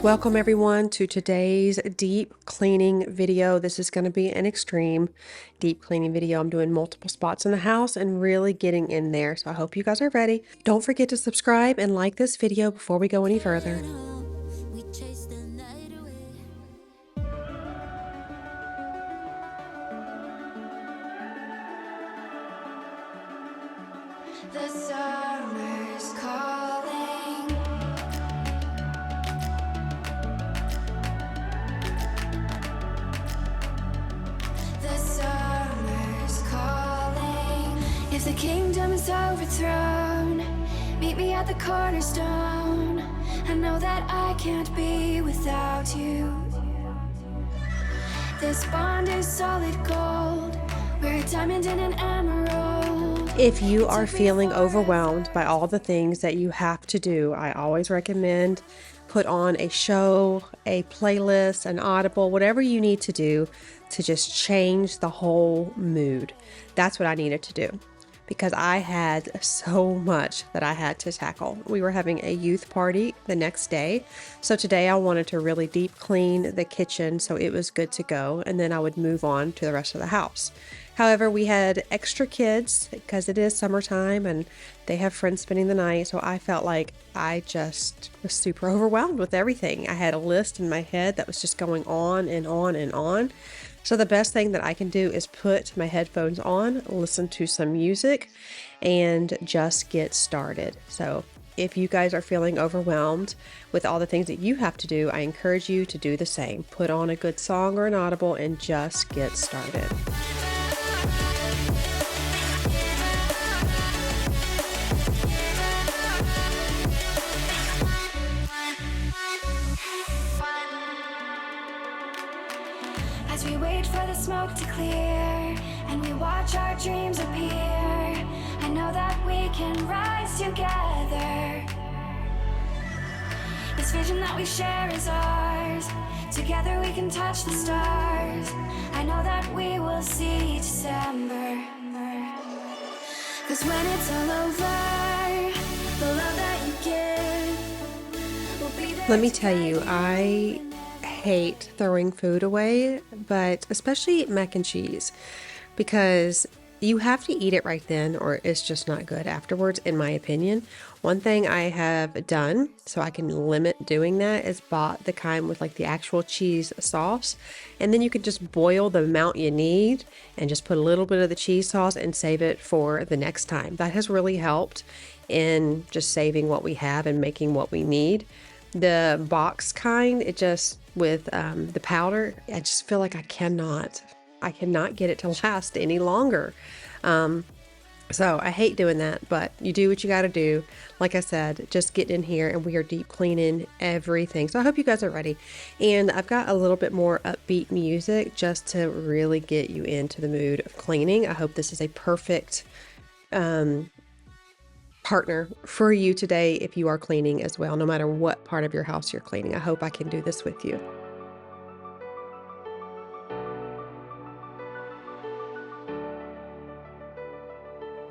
Welcome everyone to today's deep cleaning video. This is going to be an extreme deep cleaning video. I'm doing multiple spots in the house and really getting in there. So I hope you guys are ready. Don't forget to subscribe and like this video before we go any further. The summer's calling. The summer's calling. If the kingdom is overthrown, meet me at the cornerstone. I know that I can't be without you. This bond is solid gold. We're a diamond and an emerald. If you are feeling overwhelmed by all the things that you have to do, I always recommend put on a show, a playlist, an audible, whatever you need to do to just change the whole mood. That's what I needed to do because I had so much that I had to tackle. We were having a youth party the next day. So today I wanted to really deep clean the kitchen so it was good to go. And then I would move on to the rest of the house. However, we had extra kids because it is summertime and they have friends spending the night. So I felt like I just was super overwhelmed with everything. I had a list in my head that was just going on and on and on. So the best thing that I can do is put my headphones on, listen to some music, and just get started. So if you guys are feeling overwhelmed with all the things that you have to do, I encourage you to do the same. Put on a good song or an audible and just get started. As we wait for the smoke to clear and we watch our dreams appear, I know that we can rise together. This vision that we share is ours. Together we can touch the stars. I know that we will see December. 'Cause when it's all over, the love that you give will be there. Let me tell you, I hate throwing food away, but especially mac and cheese, because you have to eat it right then or it's just not good afterwards, in my opinion. One thing I have done so I can limit doing that is bought the kind with like the actual cheese sauce, and then you can just boil the amount you need and just put a little bit of the cheese sauce and save it for the next time. That has really helped in just saving what we have and making what we need. The box kind, it just with the powder, I just feel like I cannot get it to last any longer. So I hate doing that, but you do what you got to do. Like I said, just get in here and we are deep cleaning everything. So I hope you guys are ready. And I've got a little bit more upbeat music just to really get you into the mood of cleaning. I hope this is a perfect partner for you today if you are cleaning as well, no matter what part of your house you're cleaning. I hope I can do this with you.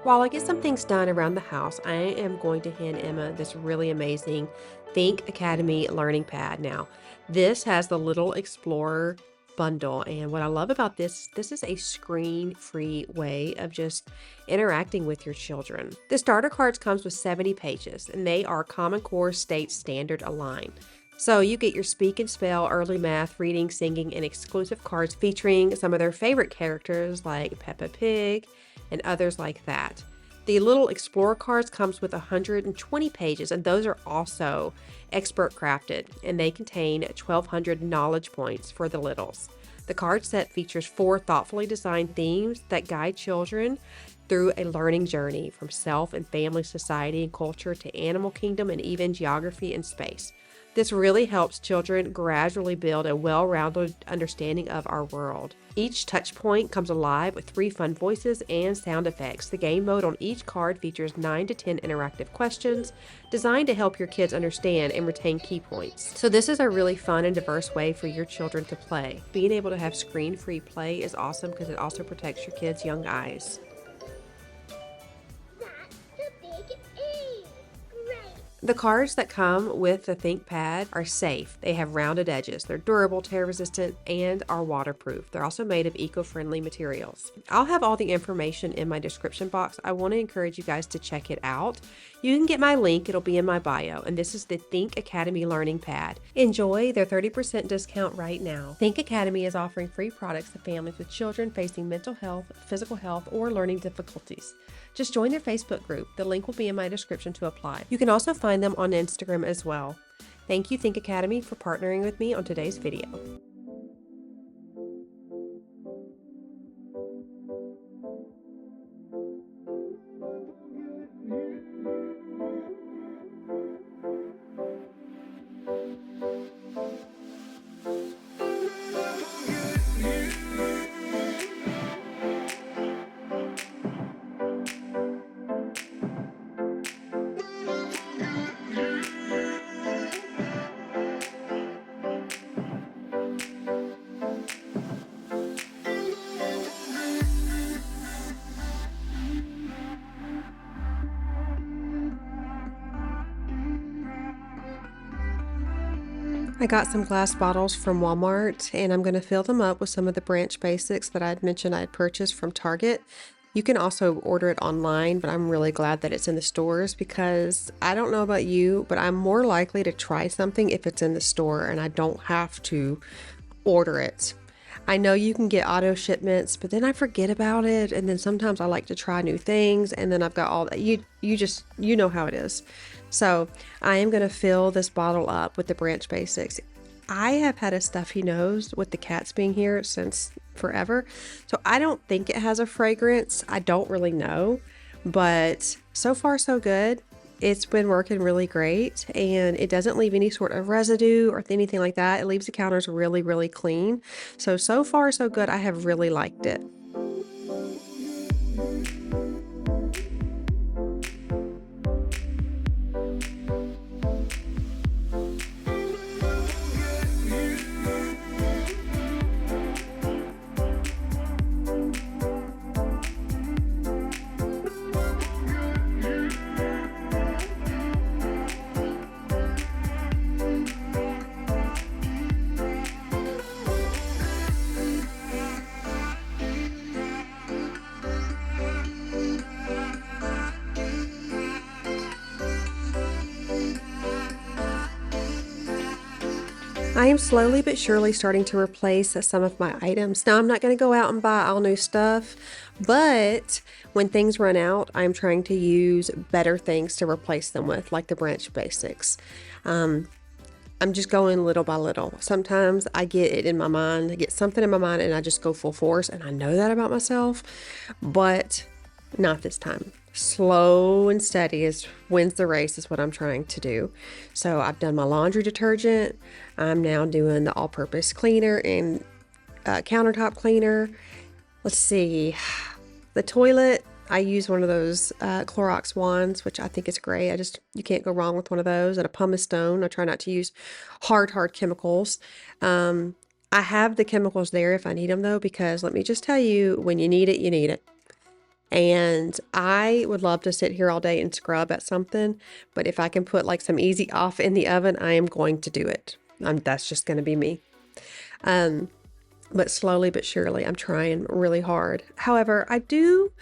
While I get some things done around the house, I am going to hand Emma this really amazing Think Academy learning pad. Now, this has the little Explorer bundle, and what I love about this is a screen-free way of just interacting with your children. The starter cards comes with 70 pages, and they are Common Core State Standard aligned. So you get your speak and spell, early math, reading, singing, and exclusive cards featuring some of their favorite characters like Peppa Pig and others like that. The little Explorer cards comes with 120 pages, and those are also expert crafted, and they contain 1,200 knowledge points for the littles. The card set features 4 thoughtfully designed themes that guide children through a learning journey from self and family, society and culture to animal kingdom and even geography and space. This really helps children gradually build a well-rounded understanding of our world. Each touch point comes alive with 3 fun voices and sound effects. The game mode on each card features 9 to 10 interactive questions designed to help your kids understand and retain key points. So this is a really fun and diverse way for your children to play. Being able to have screen-free play is awesome because it also protects your kids' young eyes. The cards that come with the Think Pad are safe. They have rounded edges. They're durable, tear resistant, and are waterproof. They're also made of eco-friendly materials. I'll have all the information in my description box. I want to encourage you guys to check it out. You can get my link. It'll be in my bio. And this is the Think Academy Learning Pad. Enjoy their 30% discount right now. Think Academy is offering free products to families with children facing mental health, physical health, or learning difficulties. Just join their Facebook group. The link will be in my description to apply. You can also find them on Instagram as well. Thank you, Think Academy, for partnering with me on today's video. I got some glass bottles from Walmart and I'm going to fill them up with some of the Branch Basics that I'd mentioned I'd purchased from Target. You can also order it online, but I'm really glad that it's in the stores because I don't know about you, but I'm more likely to try something if it's in the store and I don't have to order it. I know you can get auto shipments, but then I forget about it, and then sometimes I like to try new things, and then I've got all that. You know how it is. So I am going to fill this bottle up with the Branch Basics. I have had a stuffy nose with the cats being here since forever, so I don't think it has a fragrance. I don't really know, but so far so good. It's been working really great, and it doesn't leave any sort of residue or anything like that. It leaves the counters really, really clean. So far so good. I have really liked it. I am slowly but surely starting to replace some of my items. Now, I'm not going to go out and buy all new stuff, but when things run out, I'm trying to use better things to replace them with, like the Branch Basics. I'm just going little by little. Sometimes I get it in my mind, I get something in my mind, and I just go full force, and I know that about myself, but not this time. Slow and steady wins the race is what I'm trying to do. So I've done my laundry detergent. I'm now doing the all-purpose cleaner and countertop cleaner. Let's see. The toilet, I use one of those Clorox wands, which I think is great. You can't go wrong with one of those. And a pumice stone. I try not to use hard chemicals. I have the chemicals there if I need them though, because let me just tell you, when you need it, you need it. And I would love to sit here all day and scrub at something, but if I can put like some easy off in the oven, I am going to do it. That's just going to be me. But slowly but surely, I'm trying really hard. However, I do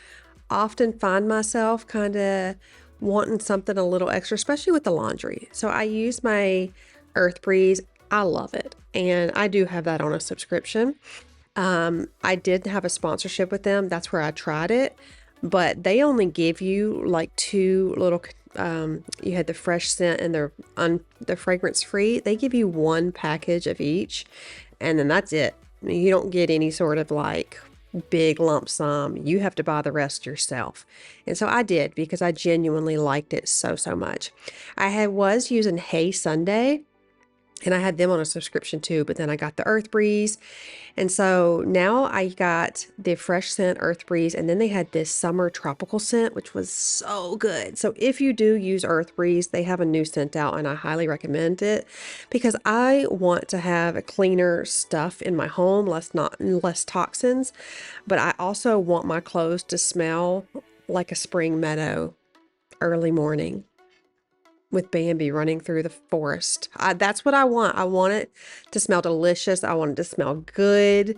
often find myself kind of wanting something a little extra, especially with the laundry. So I use my Earth Breeze. I love it. And I do have that on a subscription. I did have a sponsorship with them. That's where I tried it. But they only give you like two little, you had the fresh scent and the fragrance free. They give you one package of each, and then that's it. You don't get any sort of like big lump sum. You have to buy the rest yourself. And so I did because I genuinely liked it so much. Was using Hey Sunday, and I had them on a subscription too, but then I got the Earth Breeze. And so now I got the fresh scent Earth Breeze, and then they had this summer tropical scent, which was so good. So if you do use Earth Breeze, they have a new scent out, and I highly recommend it because I want to have a cleaner stuff in my home, less toxins, but I also want my clothes to smell like a spring meadow early morning. with Bambi running through the forest. That's what I want. I want it to smell delicious. I want it to smell good.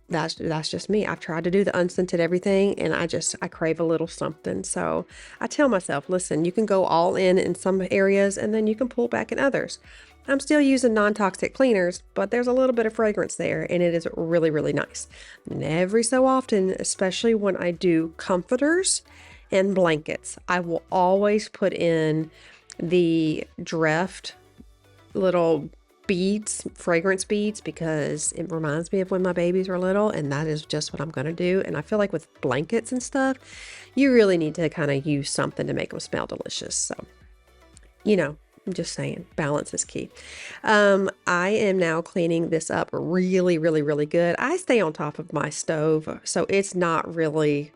That's just me. I've tried to do the unscented everything, and I crave a little something. So I tell myself, listen, you can go all in some areas, and then you can pull back in others. I'm still using non-toxic cleaners, but there's a little bit of fragrance there, and it is really, really nice. And every so often, especially when I do comforters and blankets, I will always put in the Dreft little beads, fragrance beads, because it reminds me of when my babies were little, and that is just what I'm going to do. And I feel like with blankets and stuff, you really need to kind of use something to make them smell delicious. So, I'm just saying, balance is key. I am now cleaning this up really, really, really good. I stay on top of my stove, so it's not really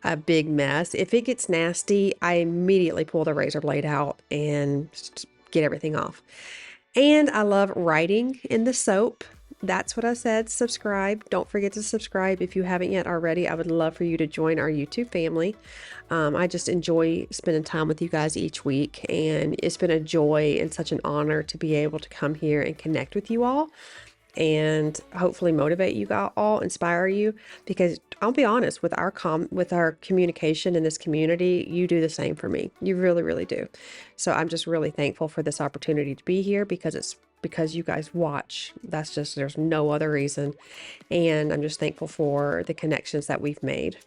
a big mess. If it gets nasty, I immediately pull the razor blade out and get everything off. And I love writing in the soap. That's what I said. Subscribe. Don't forget to subscribe if you haven't yet already. I would love for you to join our YouTube family. I just enjoy spending time with you guys each week, and it's been a joy and such an honor to be able to come here and connect with you all and hopefully motivate you all, inspire you, because I'll be honest, with our communication in this community, you do the same for me. You really, really do. So I'm just really thankful for this opportunity to be here, because you guys watch. There's no other reason. And I'm just thankful for the connections that we've made.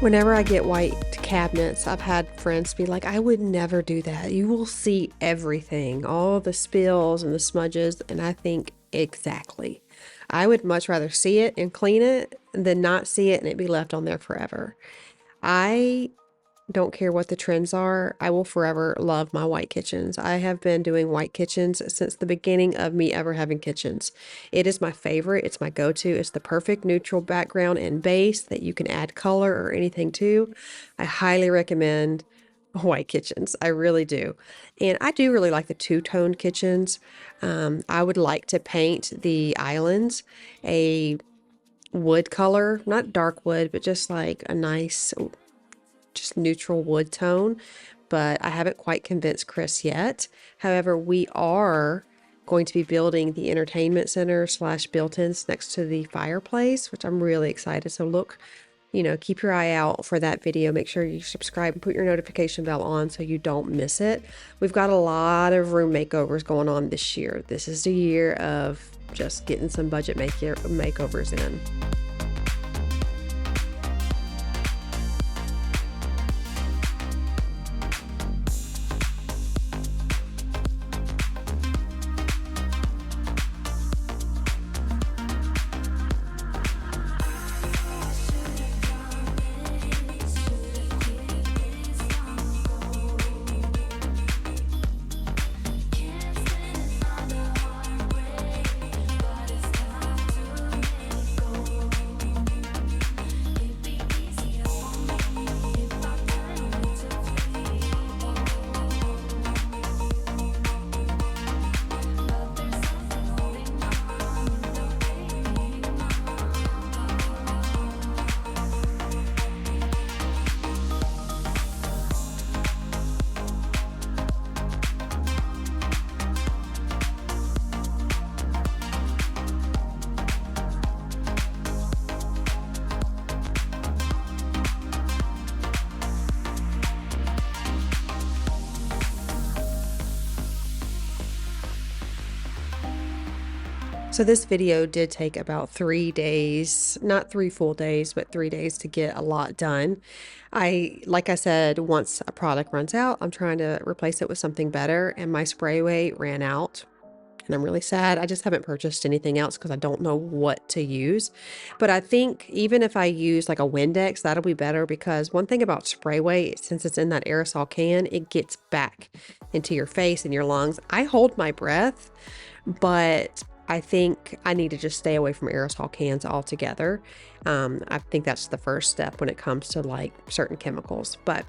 Whenever I get white cabinets, I've had friends be like, I would never do that. You will see everything, all the spills and the smudges. And I think exactly. I would much rather see it and clean it than not see it and it be left on there forever. I don't care what the trends are. I will forever love my white kitchens. I have been doing white kitchens since the beginning of me ever having kitchens. It is my favorite. It's my go-to. It's the perfect neutral background and base that you can add color or anything to. I highly recommend white kitchens. I really do. And I do really like the two-toned kitchens. I would like to paint the islands a wood color, not dark wood, but just like a nice, just neutral wood tone, but I haven't quite convinced Chris yet. However, we are going to be building the entertainment center / built-ins next to the fireplace, which I'm really excited. So look, keep your eye out for that video. Make sure you subscribe and put your notification bell on so you don't miss it. We've got a lot of room makeovers going on this year. This is the year of just getting some budget makeovers in. So this video did take about 3 days, not 3 full days, but 3 days to get a lot done. Like I said, once a product runs out, I'm trying to replace it with something better, and my spray weight ran out. And I'm really sad. I just haven't purchased anything else because I don't know what to use. But I think even if I use like a Windex, that'll be better because one thing about spray weight, since it's in that aerosol can, it gets back into your face and your lungs. I hold my breath, but I think I need to just stay away from aerosol cans altogether. I think that's the first step when it comes to like certain chemicals. But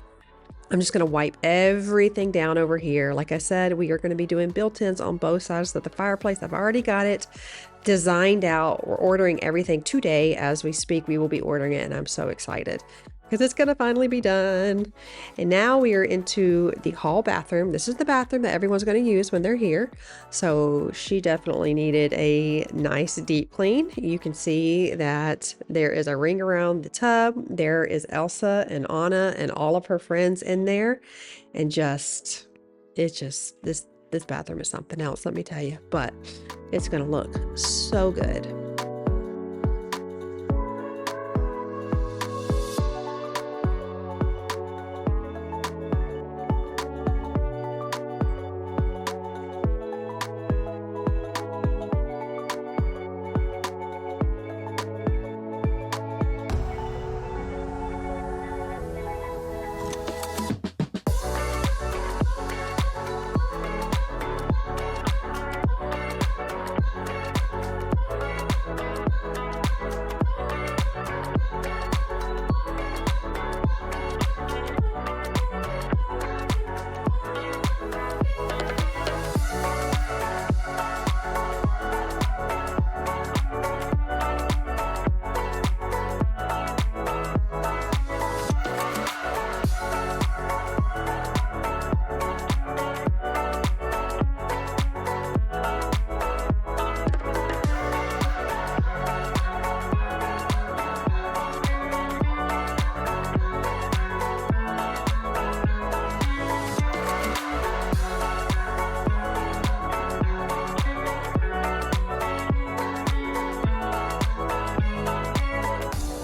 I'm just going to wipe everything down over here. Like I said, we are going to be doing built-ins on both sides of the fireplace. I've already got it designed out. We're ordering everything today as we speak. We will be ordering it, and I'm so excited because it's going to finally be done. And now we are into the hall bathroom. This is the bathroom that everyone's going to use when they're here. So she definitely needed a nice deep clean. You can see that there is a ring around the tub. There is Elsa and Anna and all of her friends in there. And this bathroom is something else, let me tell you. But it's going to look so good.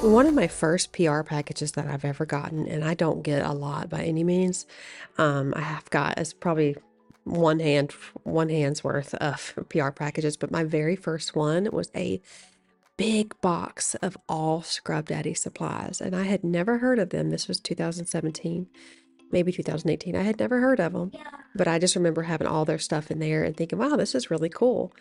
One of my first PR packages that I've ever gotten, and I don't get a lot by any means. I have got it's probably one hand's worth of PR packages, but my very first one was a big box of all Scrub Daddy supplies, and I had never heard of them. This was 2017, maybe 2018. I had never heard of them, but I just remember having all their stuff in there and thinking, wow, this is really cool.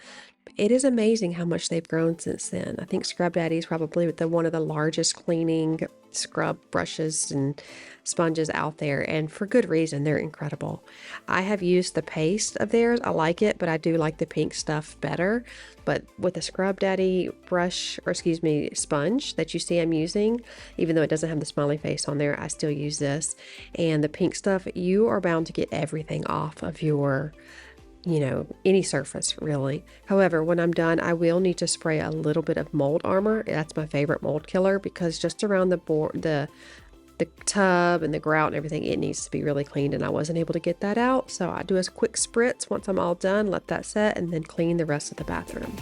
It is amazing how much they've grown since then. I think Scrub Daddy is probably one of the largest cleaning scrub brushes and sponges out there, and for good reason. They're incredible. I have used the paste of theirs. I like it, but I do like the pink stuff better. But with the Scrub Daddy brush, or excuse me, sponge that you see I'm using, even though it doesn't have the smiley face on there, I still use this. And the pink stuff, you are bound to get everything off of your any surface really. However, when I'm done, I will need to spray a little bit of mold armor. That's my favorite mold killer because just around the tub and the grout and everything, it needs to be really cleaned, and I wasn't able to get that out. So I do a quick spritz once I'm all done, let that set, and then clean the rest of the bathroom.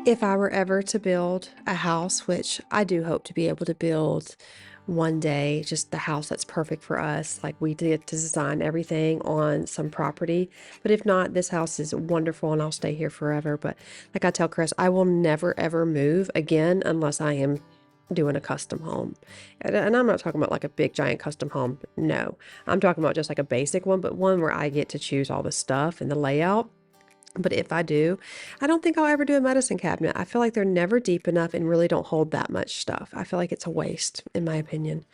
If I were ever to build a house, which I do hope to be able to build one day, just the house that's perfect for us, like we did to design everything on some property. But if not, this house is wonderful and I'll stay here forever. But like I tell Chris, I will never ever move again unless I am doing a custom home. And I'm not talking about like a big giant custom home. No, I'm talking about just like a basic one, but one where I get to choose all the stuff and the layout. But if I do, I don't think I'll ever do a medicine cabinet. I feel like they're never deep enough and really don't hold that much stuff. I feel like it's a waste, in my opinion.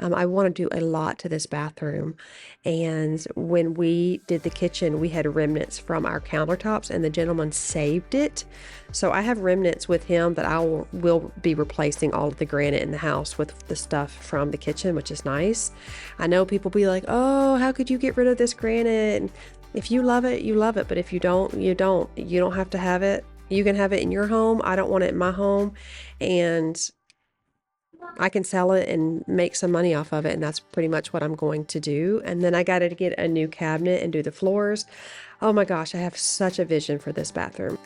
I want to do a lot to this bathroom. And when we did the kitchen, we had remnants from our countertops, and the gentleman saved it. So I have remnants with him that will be replacing all of the granite in the house with the stuff from the kitchen, which is nice. I know people be like, oh, how could you get rid of this granite? If you love it, you love it. But if you don't, you don't. You don't have to have it. You can have it in your home. I don't want it in my home. And I can sell it and make some money off of it. And that's pretty much what I'm going to do. And then I got to get a new cabinet and do the floors. Oh my gosh, I have such a vision for this bathroom.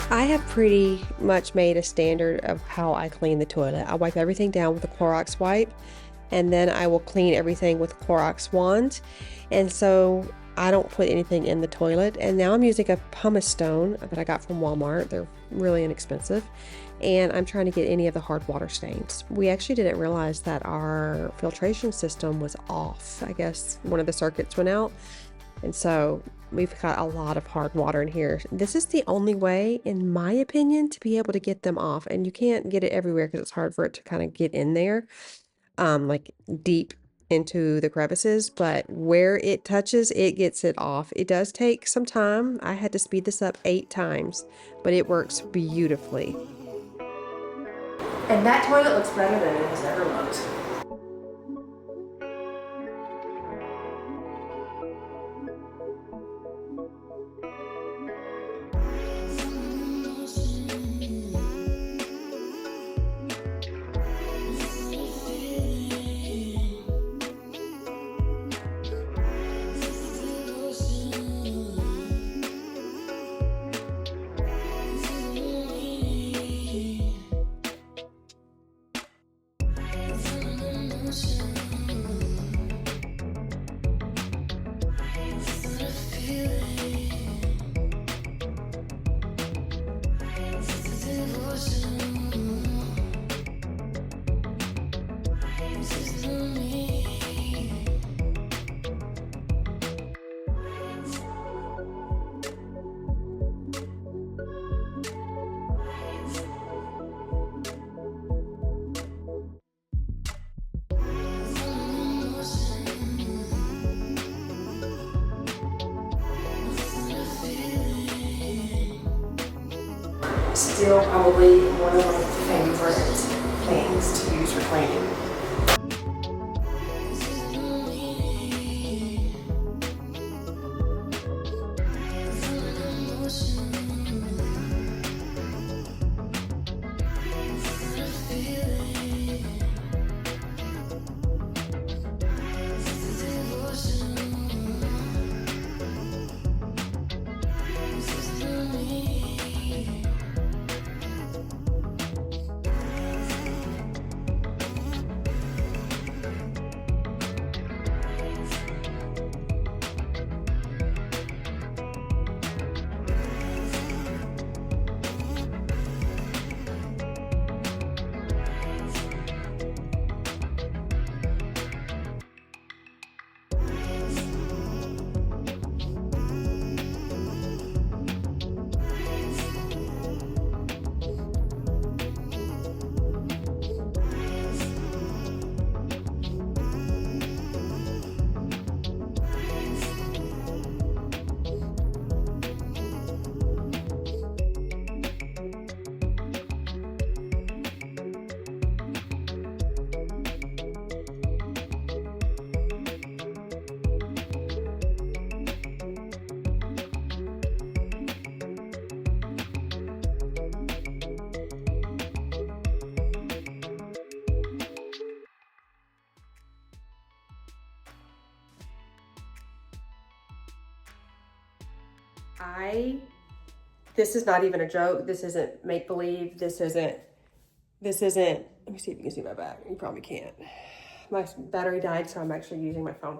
I have pretty much made a standard of how I clean the toilet. I wipe everything down with a Clorox wipe, and then I will clean everything with Clorox wand. And so I don't put anything in the toilet. And now I'm using a pumice stone that I got from Walmart. They're really inexpensive. And I'm trying to get any of the hard water stains. We actually didn't realize that our filtration system was off. I guess one of the circuits went out. And so we've got a lot of hard water in here. This is the only way, in my opinion, to be able to get them off. And you can't get it everywhere because it's hard for it to kind of get in there, like deep into the crevices. But where it touches, it gets it off. It does take some time. I had to speed this up 8 times, but it works beautifully. And that toilet looks better than it has ever looked. Still probably one of my favorite things to use for cleaning. This is not even a joke. This isn't make-believe. This isn't, let me see if you can see my back. You probably can't. My battery died, so I'm actually using my phone.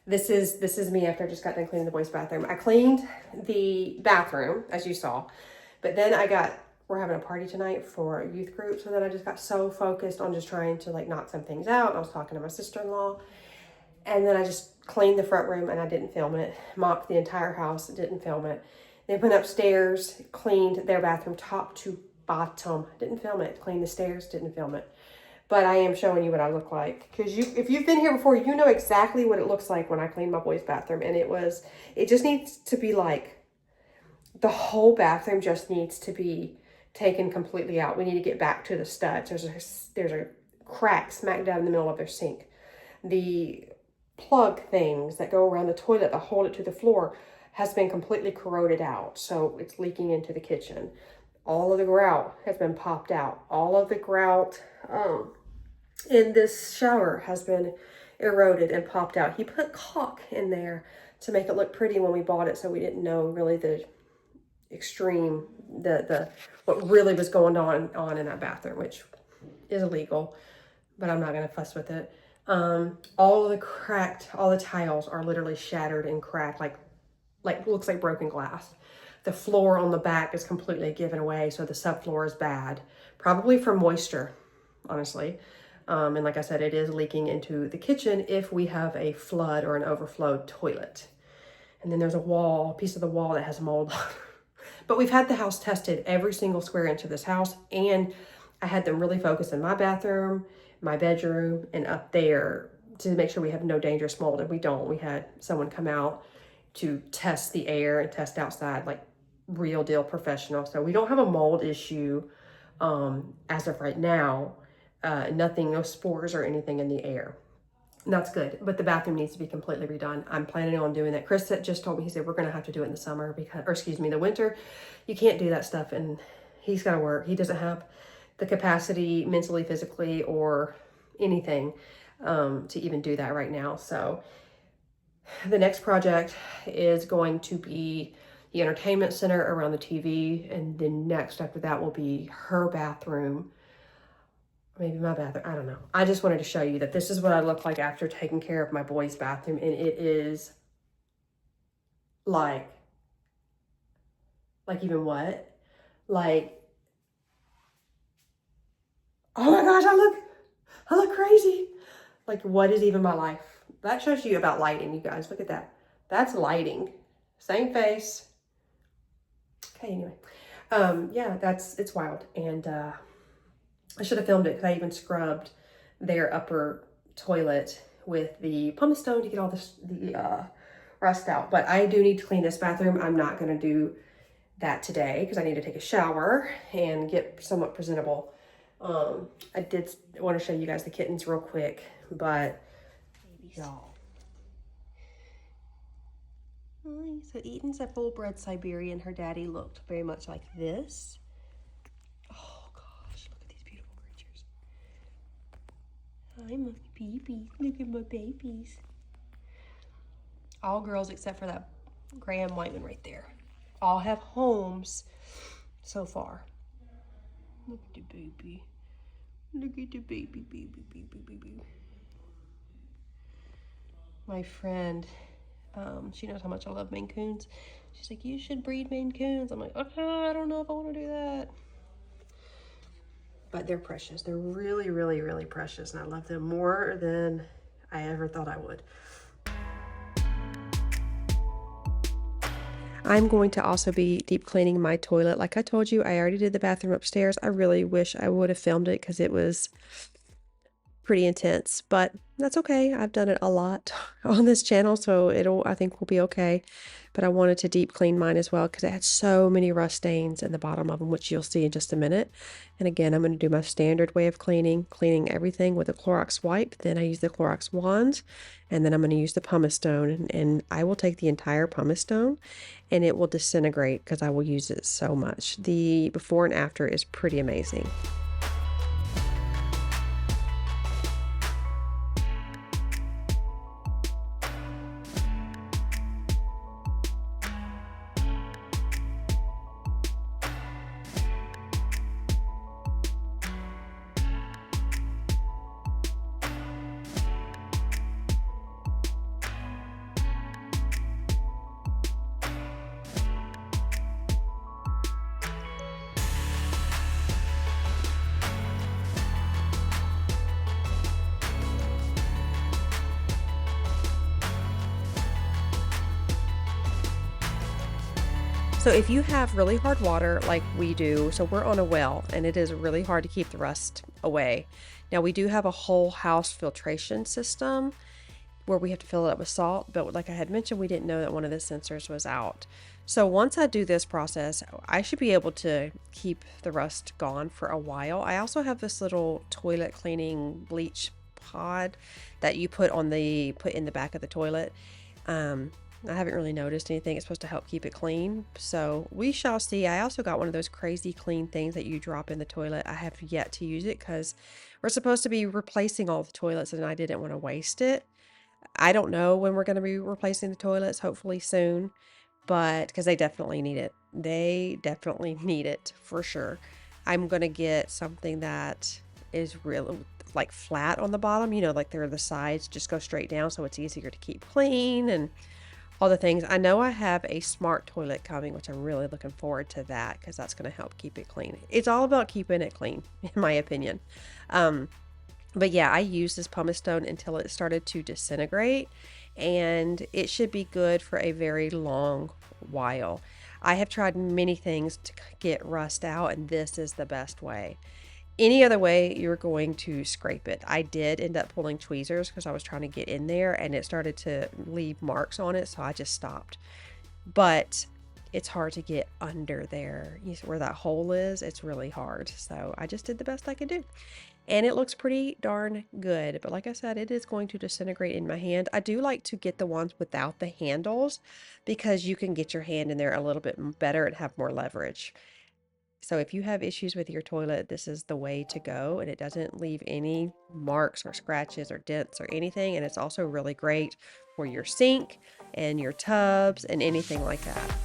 This is me after I just got done cleaning the boys' bathroom. I cleaned the bathroom, as you saw, but then we're having a party tonight for a youth group, so then I just got so focused on just trying to like knock some things out. I was talking to my sister-in-law, and then I just cleaned the front room and I didn't film it. Mopped the entire house, didn't film it. Then went upstairs, cleaned their bathroom top to bottom. Didn't film it. Cleaned the stairs, didn't film it. But I am showing you what I look like. Because if you've been here before, you know exactly what it looks like when I clean my boys' bathroom. And it just needs to be like, the whole bathroom just needs to be taken completely out. We need to get back to the studs. There's a crack smack down in the middle of their sink. The plug things that go around the toilet that hold it to the floor has been completely corroded out. So it's leaking into the kitchen. All of the grout has been popped out. All of the grout in this shower has been eroded and popped out. He put caulk in there to make it look pretty when we bought it, so we didn't know really the extreme, what really was going on in that bathroom, which is illegal, but I'm not gonna fuss with it. All the tiles are literally shattered and cracked, like looks like broken glass. The floor on the back is completely given away, so the subfloor is bad, probably from moisture, honestly. And like I said, it is leaking into the kitchen if we have a flood or an overflowed toilet. And then there's a piece of the wall that has mold on it. But we've had the house tested, every single square inch of this house, and I had them really focus in my bathroom, my bedroom, and up there to make sure we have no dangerous mold, and we don't. We had someone come out to test the air and test outside, like real deal professional. So we don't have a mold issue as of right now. Nothing, no spores or anything in the air. And that's good, but the bathroom needs to be completely redone. I'm planning on doing that. Chris just told me, he said, we're gonna have to do it in the summer the winter. You can't do that stuff, and he's gotta work. He doesn't have the capacity mentally, physically, or anything to even do that right now. So the next project is going to be the entertainment center around the TV, and then next after that will be her bathroom. Maybe my bathroom, I don't know. I just wanted to show you that this is what I look like after taking care of my boys' bathroom, and it is like even what? Like, oh my gosh, I look crazy. Like, what is even my life? That shows you about lighting, you guys. Look at that. That's lighting. Same face. Okay, anyway. Yeah, it's wild. And I should have filmed it because I even scrubbed their upper toilet with the pumice stone to get all the rust out. But I do need to clean this bathroom. I'm not going to do that today because I need to take a shower and get somewhat presentable. I did want to show you guys the kittens real quick, but y'all. So Eaton's a full-bred Siberian. Her daddy looked very much like this. Oh gosh, look at these beautiful creatures. Hi, my baby. Look at my babies. All girls except for that gray and white one right there. All have homes so far. Look at the baby. Look at the baby, baby, baby, baby. My friend, she knows how much I love Maine Coons. She's like, you should breed Maine Coons. I'm like, okay, I don't know if I want to do that. But they're precious. They're really, really, really precious. And I love them more than I ever thought I would. I'm going to also be deep cleaning my toilet. Like I told you, I already did the bathroom upstairs. I really wish I would have filmed it because it was pretty intense, but that's okay. I've done it a lot on this channel, so I think will be okay. But I wanted to deep clean mine as well because it had so many rust stains in the bottom of them, which you'll see in just a minute. And again, I'm going to do my standard way of cleaning everything with a Clorox wipe. Then I use the Clorox wand, and then I'm going to use the pumice stone, and I will take the entire pumice stone and it will disintegrate because I will use it so much. The before and after is pretty amazing. So if you have really hard water like we do, so we're on a well and it is really hard to keep the rust away. Now we do have a whole house filtration system where we have to fill it up with salt, but like I had mentioned, we didn't know that one of the sensors was out. So once I do this process, I should be able to keep the rust gone for a while. I also have this little toilet cleaning bleach pod that you put in the back of the toilet. I haven't really noticed anything. It's supposed to help keep it clean. So we shall see. I also got one of those crazy clean things that you drop in the toilet. I have yet to use it because we're supposed to be replacing all the toilets and I didn't want to waste it. I don't know when we're going to be replacing the toilets, hopefully soon, but because they definitely need it. They definitely need it for sure. I'm going to get something that is really like flat on the bottom, like the sides just go straight down so it's easier to keep clean and all the things. I know I have a smart toilet coming, which I'm really looking forward to that because that's going to help keep it clean. It's all about keeping it clean, in my opinion. But yeah, I used this pumice stone until it started to disintegrate, and it should be good for a very long while. I have tried many things to get rust out, and this is the best way. Any other way, you're going to scrape it. I did end up pulling tweezers because I was trying to get in there and it started to leave marks on it, so I just stopped. But it's hard to get under there. Where that hole is, it's really hard. So I just did the best I could do. And it looks pretty darn good. But like I said, it is going to disintegrate in my hand. I do like to get the ones without the handles because you can get your hand in there a little bit better and have more leverage. So if you have issues with your toilet, this is the way to go, and it doesn't leave any marks or scratches or dents or anything. And it's also really great for your sink and your tubs and anything like that.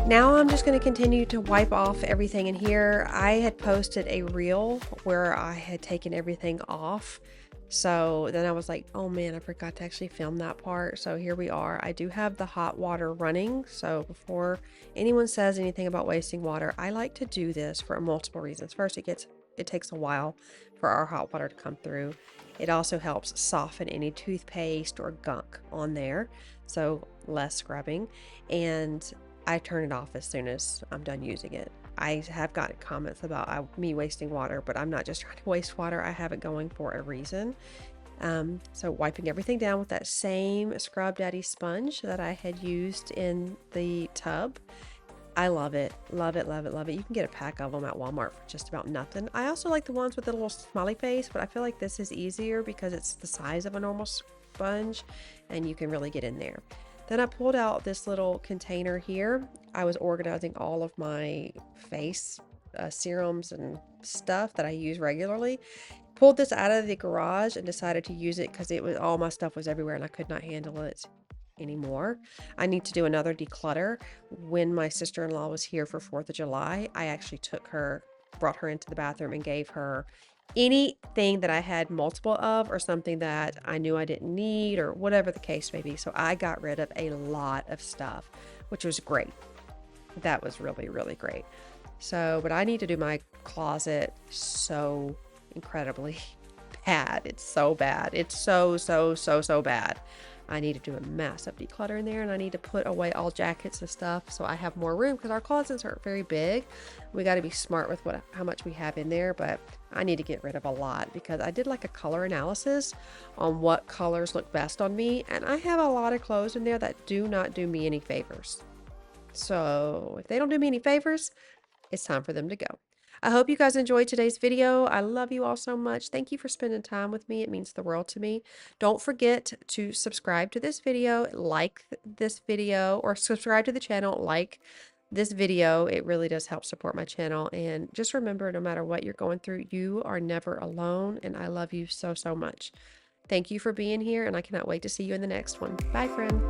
Now I'm just going to continue to wipe off everything in here. I had posted a reel where I had taken everything off. So then I was like, oh man, I forgot to actually film that part. So here we are. I do have the hot water running. So before anyone says anything about wasting water, I like to do this for multiple reasons. First, it takes a while for our hot water to come through. It also helps soften any toothpaste or gunk on there. So less scrubbing. And I turn it off as soon as I'm done using it. I have gotten comments about me wasting water, but I'm not just trying to waste water. I have it going for a reason. So wiping everything down with that same Scrub Daddy sponge that I had used in the tub. I love it. Love it, love it, love it. You can get a pack of them at Walmart for just about nothing. I also like the ones with the little smiley face, but I feel like this is easier because it's the size of a normal sponge and you can really get in there. Then I pulled out this little container here. I was organizing all of my face serums and stuff that I use regularly. Pulled this out of the garage and decided to use it because all my stuff was everywhere and I could not handle it anymore. I need to do another declutter. When my sister-in-law was here for 4th of July, I actually brought her into the bathroom and gave her anything that I had multiple of or something that I knew I didn't need or whatever the case may be. So I got rid of a lot of stuff, which was great. That was really, really great. So, but I need to do my closet so incredibly bad. It's so bad. It's so, so, so, so bad. I need to do a massive declutter in there and I need to put away all jackets and stuff so I have more room because our closets aren't very big. We got to be smart with how much we have in there, but I need to get rid of a lot because I did like a color analysis on what colors look best on me, and I have a lot of clothes in there that do not do me any favors. So if they don't do me any favors, it's time for them to go. I hope you guys enjoyed today's video. I love you all so much. Thank you for spending time with me. It means the world to me. Don't forget to subscribe to this video, like this video, or subscribe to the channel, like this video. It really does help support my channel. And just remember, no matter what you're going through, you are never alone. And I love you so, so much. Thank you for being here, and I cannot wait to see you in the next one. Bye, friend.